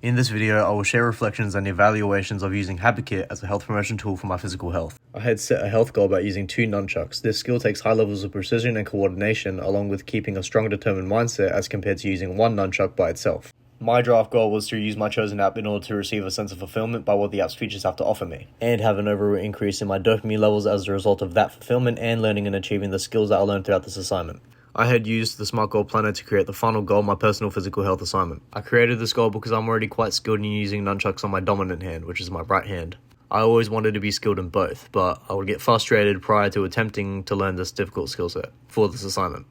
In this video, I will share reflections and evaluations of using HabitKit as a health promotion tool for my physical health. I had set a health goal about using 2 nunchucks. This skill takes high levels of precision and coordination, along with keeping a strong determined mindset as compared to using 1 nunchuck by itself. My draft goal was to use my chosen app in order to receive a sense of fulfillment by what the app's features have to offer me, and have an overall increase in my dopamine levels as a result of that fulfillment and learning and achieving the skills that I learned throughout this assignment. I had used the SMART Goal Planner to create the final goal, my personal physical health assignment. I created this goal because I'm already quite skilled in using nunchucks on my dominant hand, which is my right hand. I always wanted to be skilled in both, but I would get frustrated prior to attempting to learn this difficult skill set for this assignment.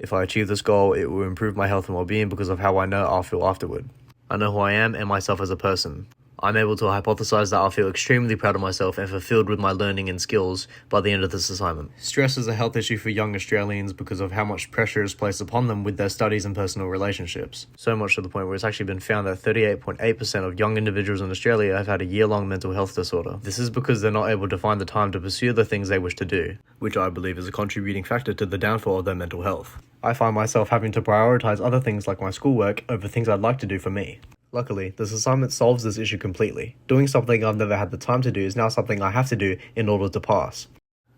If I achieve this goal, it will improve my health and well-being because of how I know I'll feel afterward. I know who I am and myself as a person. I'm able to hypothesize that I'll feel extremely proud of myself and fulfilled with my learning and skills by the end of this assignment. Stress is a health issue for young Australians because of how much pressure is placed upon them with their studies and personal relationships. So much to the point where it's actually been found that 38.8% of young individuals in Australia have had a year-long mental health disorder. This is because they're not able to find the time to pursue the things they wish to do, which I believe is a contributing factor to the downfall of their mental health. I find myself having to prioritize other things like my schoolwork over things I'd like to do for me. Luckily, this assignment solves this issue completely. Doing something I've never had the time to do is now something I have to do in order to pass.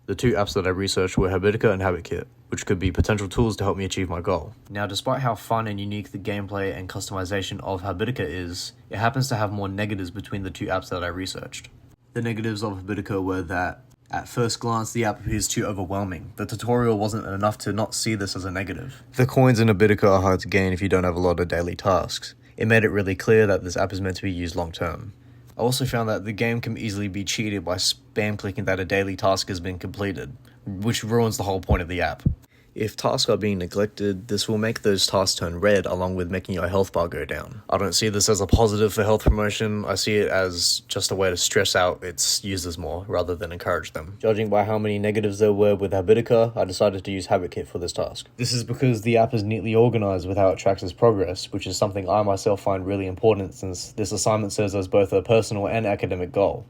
The 2 apps that I researched were Habitica and HabitKit, which could be potential tools to help me achieve my goal. Now, despite how fun and unique the gameplay and customization of Habitica is, it happens to have more negatives between the 2 apps that I researched. The negatives of Habitica were that, at first glance, the app appears too overwhelming. The tutorial wasn't enough to not see this as a negative. The coins in Habitica are hard to gain if you don't have a lot of daily tasks. It made it really clear that this app is meant to be used long term. I also found that the game can easily be cheated by spam clicking that a daily task has been completed, which ruins the whole point of the app. If tasks are being neglected, this will make those tasks turn red, along with making your health bar go down. I don't see this as a positive for health promotion. I see it as just a way to stress out its users more, rather than encourage them. Judging by how many negatives there were with Habitica, I decided to use HabitKit for this task. This is because the app is neatly organized with how it tracks its progress, which is something I myself find really important since this assignment serves as both a personal and academic goal.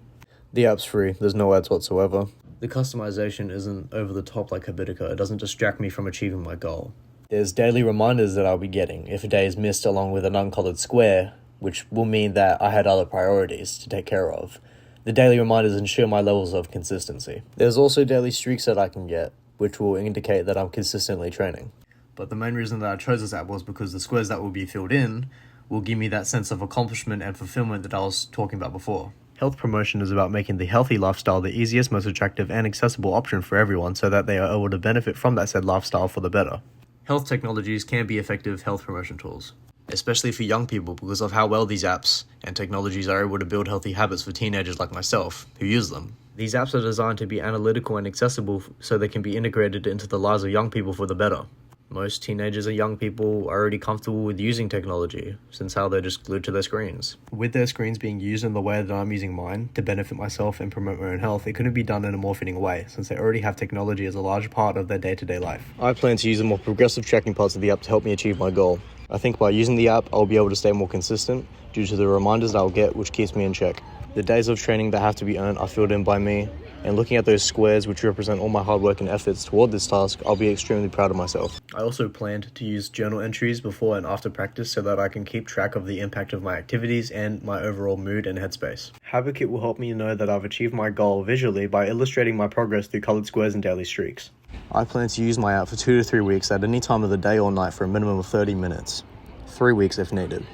The app's free, there's no ads whatsoever. The customization isn't over the top like Habitica. It doesn't distract me from achieving my goal. There's daily reminders that I'll be getting if a day is missed, along with an uncolored square, which will mean that I had other priorities to take care of. The daily reminders ensure my levels of consistency. There's also daily streaks that I can get, which will indicate that I'm consistently training. But the main reason that I chose this app was because the squares that will be filled in will give me that sense of accomplishment and fulfillment that I was talking about before. Health promotion is about making the healthy lifestyle the easiest, most attractive, and accessible option for everyone so that they are able to benefit from that said lifestyle for the better. Health technologies can be effective health promotion tools, especially for young people because of how well these apps and technologies are able to build healthy habits for teenagers like myself who use them. These apps are designed to be analytical and accessible so they can be integrated into the lives of young people for the better. Most teenagers and young people are already comfortable with using technology, since how they're just glued to their screens. With their screens being used in the way that I'm using mine, to benefit myself and promote my own health, it couldn't be done in a more fitting way, since they already have technology as a large part of their day-to-day life. I plan to use the more progressive tracking parts of the app to help me achieve my goal. I think by using the app, I'll be able to stay more consistent, due to the reminders that I'll get, which keeps me in check. The days of training that have to be earned are filled in by me, and looking at those squares which represent all my hard work and efforts toward this task, I'll be extremely proud of myself. I also planned to use journal entries before and after practice so that I can keep track of the impact of my activities and my overall mood and headspace. HabitKit will help me know that I've achieved my goal visually by illustrating my progress through colored squares and daily streaks. I plan to use my app for 2 to 3 weeks at any time of the day or night for a minimum of 30 minutes. 3 weeks if needed.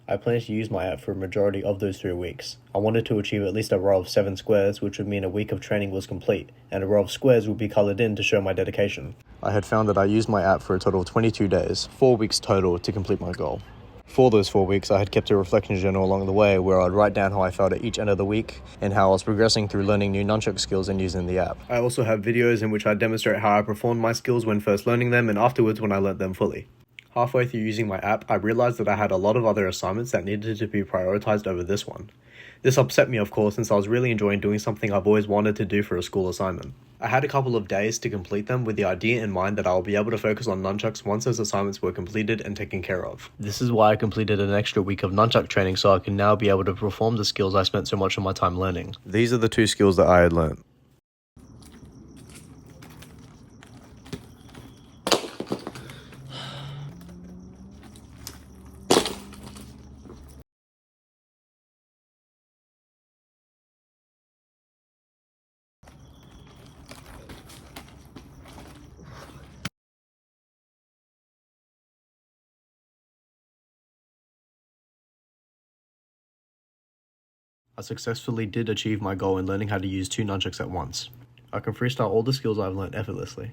I plan to use my app for a majority of those 3 weeks. I wanted to achieve at least a row of 7 squares, which would mean a week of training was complete, and a row of squares would be colored in to show my dedication. I had found that I used my app for a total of 22 days, 4 weeks total, to complete my goal. For those 4 weeks, I had kept a reflection journal along the way where I'd write down how I felt at each end of the week and how I was progressing through learning new nunchuck skills and using the app. I also have videos in which I demonstrate how I performed my skills when first learning them and afterwards when I learnt them fully. Halfway through using my app, I realized that I had a lot of other assignments that needed to be prioritized over this one. This upset me, of course, since I was really enjoying doing something I've always wanted to do for a school assignment. I had a couple of days to complete them with the idea in mind that I will be able to focus on nunchucks once those assignments were completed and taken care of. This is why I completed an extra week of nunchuck training so I can now be able to perform the skills I spent so much of my time learning. These are the 2 skills that I had learnt. I successfully did achieve my goal in learning how to use 2 nunchucks at once. I can freestyle all the skills I've learned effortlessly.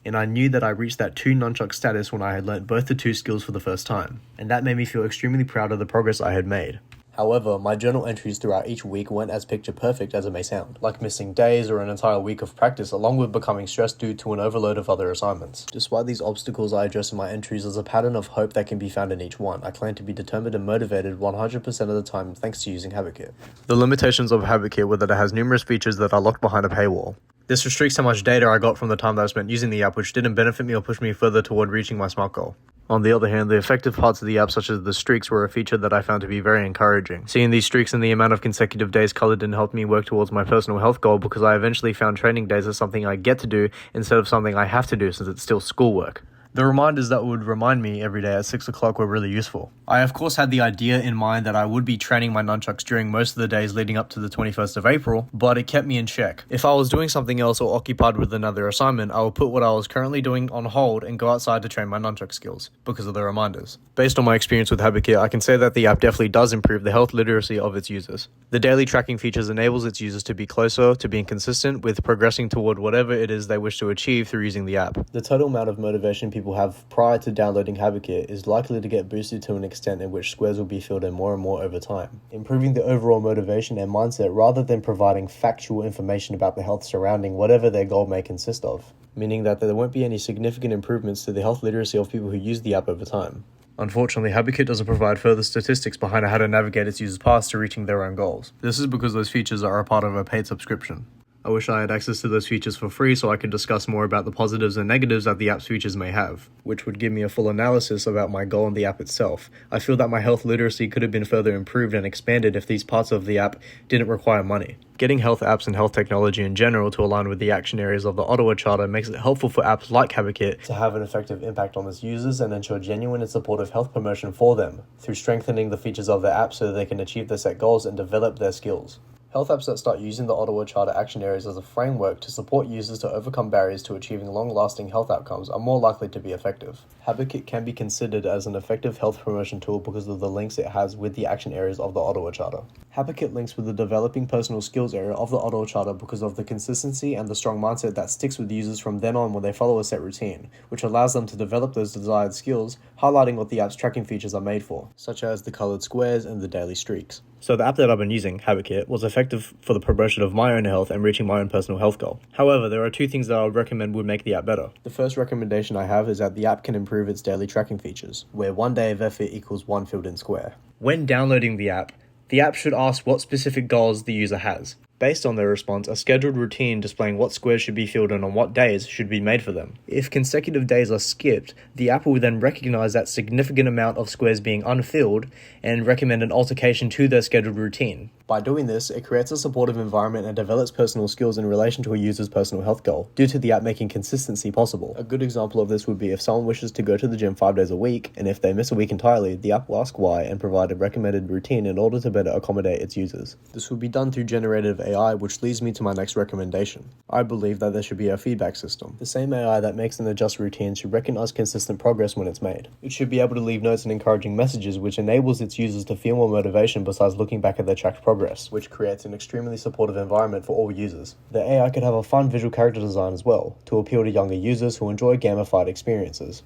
And I knew that I reached that 2 nunchuck status when I had learnt both the 2 skills for the first time, and that made me feel extremely proud of the progress I had made. However, my journal entries throughout each week weren't as picture perfect as it may sound, like missing days or an entire week of practice, along with becoming stressed due to an overload of other assignments. Despite these obstacles, I address in my entries as a pattern of hope that can be found in each one. I claim to be determined and motivated 100% of the time thanks to using HabitKit. The limitations of HabitKit were that it has numerous features that are locked behind a paywall. This restricts how much data I got from the time that I spent using the app, which didn't benefit me or push me further toward reaching my SMART goal. On the other hand, the effective parts of the app, such as the streaks, were a feature that I found to be very encouraging. Seeing these streaks and the amount of consecutive days colored didn't help me work towards my personal health goal, because I eventually found training days as something I get to do instead of something I have to do, since it's still schoolwork. The reminders that would remind me every day at 6 o'clock were really useful. I of course had the idea in mind that I would be training my nunchucks during most of the days leading up to the 21st of April, but it kept me in check. If I was doing something else or occupied with another assignment, I would put what I was currently doing on hold and go outside to train my nunchuck skills, because of the reminders. Based on my experience with HabitKit, I can say that the app definitely does improve the health literacy of its users. The daily tracking features enables its users to be closer to being consistent with progressing toward whatever it is they wish to achieve through using the app. The total amount of motivation people have prior to downloading HabitKit is likely to get boosted to an extent in which squares will be filled in more and more over time, improving the overall motivation and mindset rather than providing factual information about the health surrounding whatever their goal may consist of, meaning that there won't be any significant improvements to the health literacy of people who use the app over time. Unfortunately, HabitKit doesn't provide further statistics behind how to navigate its users' paths to reaching their own goals. This is because those features are a part of a paid subscription. I wish I had access to those features for free so I could discuss more about the positives and negatives that the app's features may have, which would give me a full analysis about my goal and the app itself. I feel that my health literacy could have been further improved and expanded if these parts of the app didn't require money. Getting health apps and health technology in general to align with the action areas of the Ottawa Charter makes it helpful for apps like HabitKit to have an effective impact on its users and ensure genuine and supportive health promotion for them, through strengthening the features of their app so that they can achieve their set goals and develop their skills. Health apps that start using the Ottawa Charter action areas as a framework to support users to overcome barriers to achieving long-lasting health outcomes are more likely to be effective. HabitKit can be considered as an effective health promotion tool because of the links it has with the action areas of the Ottawa Charter. HabitKit links with the developing personal skills area of the Ottawa Charter because of the consistency and the strong mindset that sticks with users from then on when they follow a set routine, which allows them to develop those desired skills, highlighting what the app's tracking features are made for, such as the colored squares and the daily streaks. So the app that I've been using, HabitKit, was effective for the promotion of my own health and reaching my own personal health goal. However, there are 2 things that I would recommend would make the app better. The first recommendation I have is that the app can improve its daily tracking features, where 1 day of effort equals 1 filled-in square. When downloading the app should ask what specific goals the user has. Based on their response, a scheduled routine displaying what squares should be filled in on what days should be made for them. If consecutive days are skipped, the app will then recognize that significant amount of squares being unfilled and recommend an altercation to their scheduled routine. By doing this, it creates a supportive environment and develops personal skills in relation to a user's personal health goal, due to the app making consistency possible. A good example of this would be if someone wishes to go to the gym 5 days a week, and if they miss a week entirely, the app will ask why and provide a recommended routine in order to better accommodate its users. This will be done through generative AI, which leads me to my next recommendation. I believe that there should be a feedback system. The same AI that makes and adjusts routines should recognize consistent progress when it's made. It should be able to leave notes and encouraging messages, which enables its users to feel more motivation besides looking back at their tracked progress, which creates an extremely supportive environment for all users. The AI could have a fun visual character design as well, to appeal to younger users who enjoy gamified experiences.